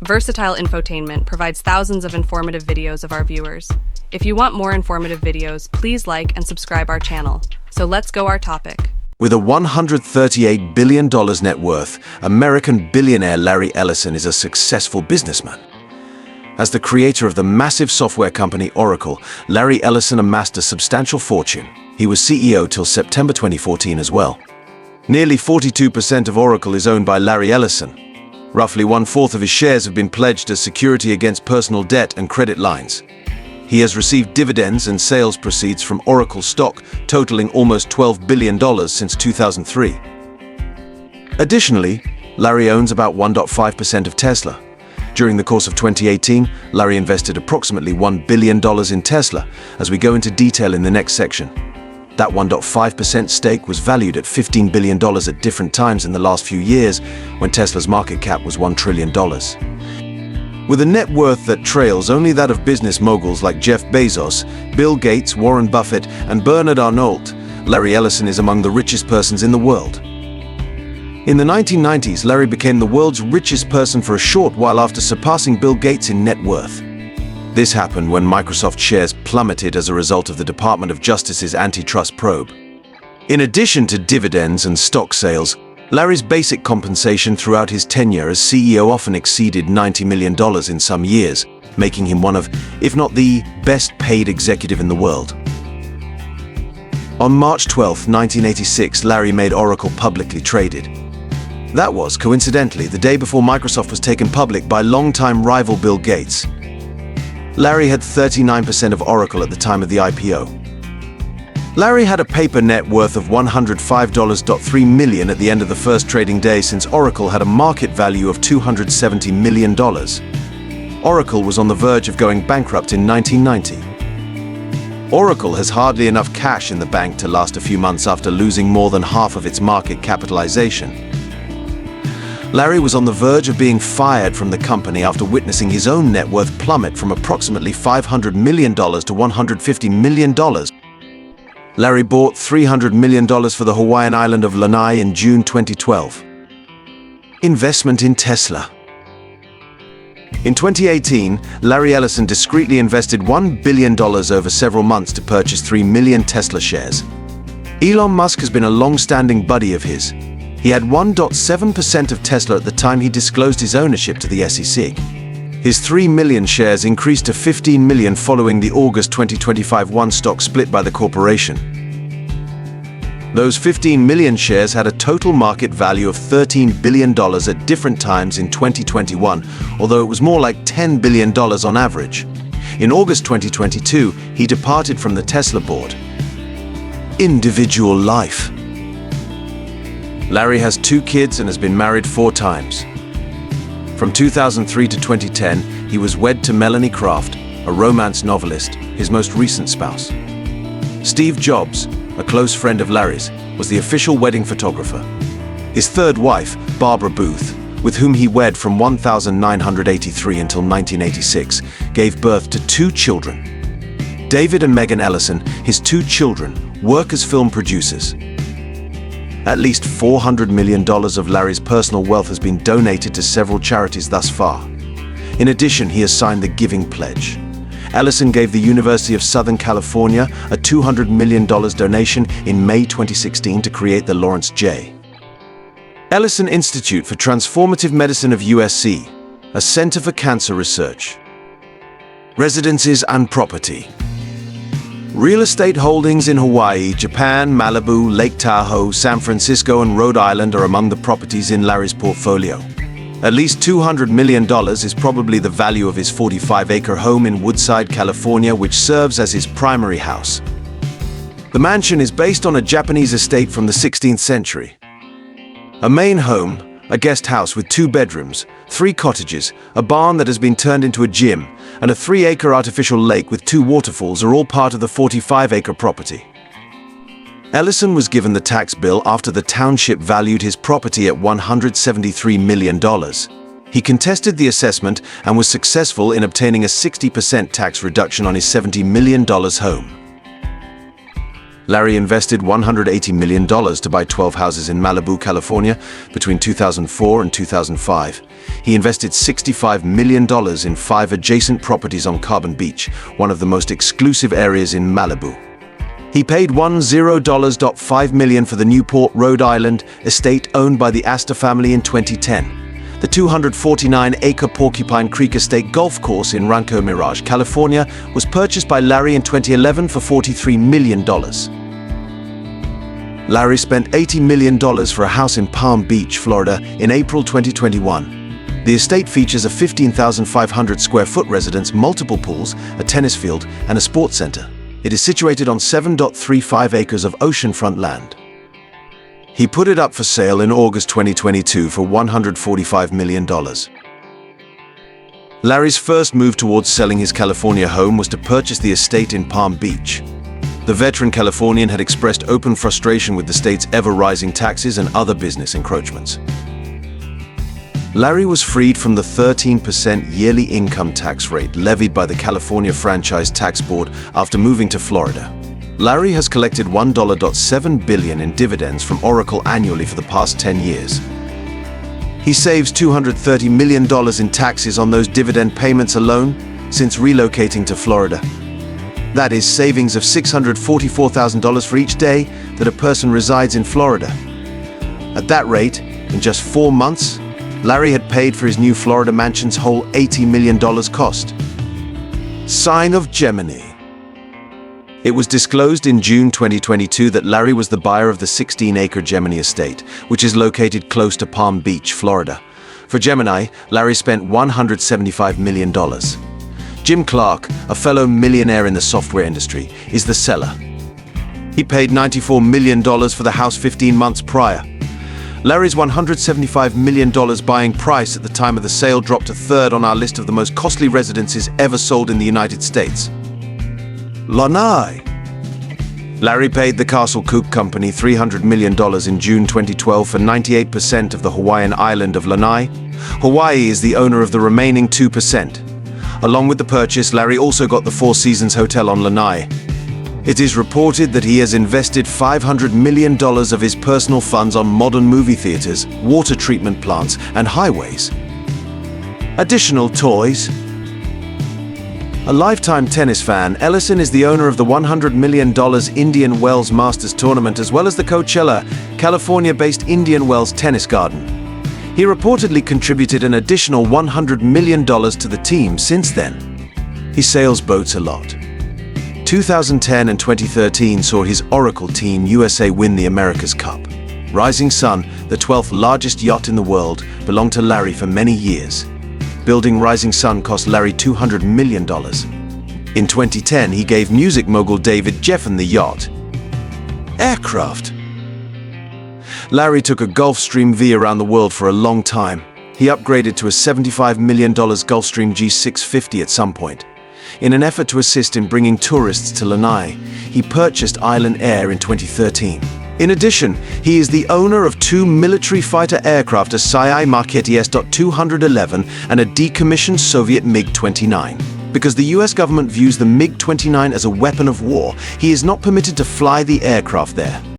Versatile Infotainment provides thousands of informative videos of our viewers. If you want more informative videos, please like and subscribe our channel. So let's go our topic. With a $138 billion net worth, American billionaire Larry Ellison is a successful businessman. As the creator of the massive software company Oracle, Larry Ellison amassed a substantial fortune. He was CEO till September 2014 as well. Nearly 42% of Oracle is owned by Larry Ellison. Roughly 1/4 of his shares have been pledged as security against personal debt and credit lines. He has received dividends and sales proceeds from Oracle stock totaling almost $12 billion since 2003. Additionally, Larry owns about 1.5% of Tesla. During the course of 2018, Larry invested approximately $1 billion in Tesla, as we go into detail in the next section. That 1.5% stake was valued at $15 billion at different times in the last few years, when Tesla's market cap was $1 trillion. With a net worth that trails only that of business moguls like Jeff Bezos, Bill Gates, Warren Buffett, and Bernard Arnault, Larry Ellison is among the richest persons in the world. In the 1990s, Larry became the world's richest person for a short while after surpassing Bill Gates in net worth. This happened when Microsoft shares plummeted as a result of the Department of Justice's antitrust probe. In addition to dividends and stock sales, Larry's basic compensation throughout his tenure as CEO often exceeded $90 million in some years, making him one of, if not the, best paid executive in the world. On March 12, 1986, Larry made Oracle publicly traded. That was, coincidentally, the day before Microsoft was taken public by longtime rival Bill Gates. Larry had 39% of Oracle at the time of the IPO. Larry had a paper net worth of $105.3 million at the end of the first trading day, since Oracle had a market value of $270 million. Oracle was on the verge of going bankrupt in 1990. Oracle has hardly enough cash in the bank to last a few months after losing more than half of its market capitalization. Larry was on the verge of being fired from the company after witnessing his own net worth plummet from approximately $500 million to $150 million. Larry bought $300 million for the Hawaiian island of Lanai in June 2012. Investment in Tesla. In 2018, Larry Ellison discreetly invested $1 billion over several months to purchase 3 million Tesla shares. Elon Musk has been a long-standing buddy of his. He had 1.7% of Tesla at the time he disclosed his ownership to the SEC. His 3 million shares increased to 15 million following the August 2025 one-stock split by the corporation. Those 15 million shares had a total market value of $13 billion at different times in 2021, although it was more like $10 billion on average. In August 2022, he departed from the Tesla board. Individual life. Larry has 2 kids and has been married 4 times. From 2003 to 2010, he was wed to Melanie Kraft, a romance novelist, his most recent spouse. Steve Jobs, a close friend of Larry's, was the official wedding photographer. His third wife, Barbara Booth, with whom he wed from 1983 until 1986, gave birth to 2 children. David and Megan Ellison, his 2 children, work as film producers. At least $400 million of Larry's personal wealth has been donated to several charities thus far. In addition, he has signed the Giving Pledge. Ellison gave the University of Southern California a $200 million donation in May 2016 to create the Lawrence J. Ellison Institute for Transformative Medicine of USC, a center for cancer research. Residences and property. Real estate holdings in Hawaii, Japan, Malibu, Lake Tahoe, San Francisco, and Rhode Island are among the properties in Larry's portfolio. At least $200 million is probably the value of his 45-acre home in Woodside, California, which serves as his primary house. The mansion is based on a Japanese estate from the 16th century. A main home, a guest house with 2 bedrooms, 3 cottages, a barn that has been turned into a gym, and a 3-acre artificial lake with 2 waterfalls are all part of the 45-acre property. Ellison was given the tax bill after the township valued his property at $173 million. He contested the assessment and was successful in obtaining a 60% tax reduction on his $70 million home. Larry invested $180 million to buy 12 houses in Malibu, California between 2004 and 2005. he invested $65 million in 5 adjacent properties on Carbon Beach, one of the most exclusive areas in Malibu. He paid $10.5 million for the Newport, Rhode Island estate owned by the Astor family in 2010. The 249-acre Porcupine Creek Estate golf course in Rancho Mirage, California, was purchased by Larry in 2011 for $43 million. Larry spent $80 million for a house in Palm Beach, Florida, in April 2021. The estate features a 15,500 square foot residence, multiple pools, a tennis field, and a sports center. It is situated on 7.35 acres of oceanfront land. He put it up for sale in August 2022 for $145 million. Larry's first move towards selling his California home was to purchase the estate in Palm Beach. The veteran Californian had expressed open frustration with the state's ever-rising taxes and other business encroachments. Larry was freed from the 13% yearly income tax rate levied by the California Franchise Tax Board after moving to Florida. Larry has collected $1.7 billion in dividends from Oracle annually for the past 10 years. He saves $230 million in taxes on those dividend payments alone since relocating to Florida. That is savings of $644,000 for each day that a person resides in Florida. At that rate, in just 4 months, Larry had paid for his new Florida mansion's whole $80 million cost. Sign of Gemini. It was disclosed in June 2022 that Larry was the buyer of the 16-acre Gemini estate, which is located close to Palm Beach, Florida. For Gemini, Larry spent $175 million. Jim Clark, a fellow millionaire in the software industry, is the seller. He paid $94 million for the house 15 months prior. Larry's $175 million buying price at the time of the sale dropped to third on our list of the most costly residences ever sold in the United States. Lanai. Larry paid the Castle Cook Company $300 million in June 2012 for 98% of the Hawaiian island of Lanai. Hawaii is the owner of the remaining 2%. Along with the purchase, Larry also got the Four Seasons Hotel on Lanai. It is reported that he has invested $500 million of his personal funds on modern movie theaters, water treatment plants, and highways. Additional toys. A lifetime tennis fan, Ellison is the owner of the $100 million Indian Wells Masters Tournament as well as the Coachella, California-based Indian Wells Tennis Garden. He reportedly contributed an additional $100 million to the team since then. He sails boats a lot. 2010 and 2013 saw his Oracle Team USA win the America's Cup. Rising Sun, the 12th largest yacht in the world, belonged to Larry for many years. Building Rising Sun cost Larry $200 million. In 2010, he gave music mogul David Geffen the yacht. Aircraft. Larry took a Gulfstream V around the world for a long time. He upgraded to a $75 million Gulfstream G650 at some point. In an effort to assist in bringing tourists to Lanai, he purchased Island Air in 2013. In addition, he is the owner of 2 military fighter aircraft, a Sai Marchetti S.211 and a decommissioned Soviet MiG-29. Because the US government views the MiG-29 as a weapon of war, he is not permitted to fly the aircraft there.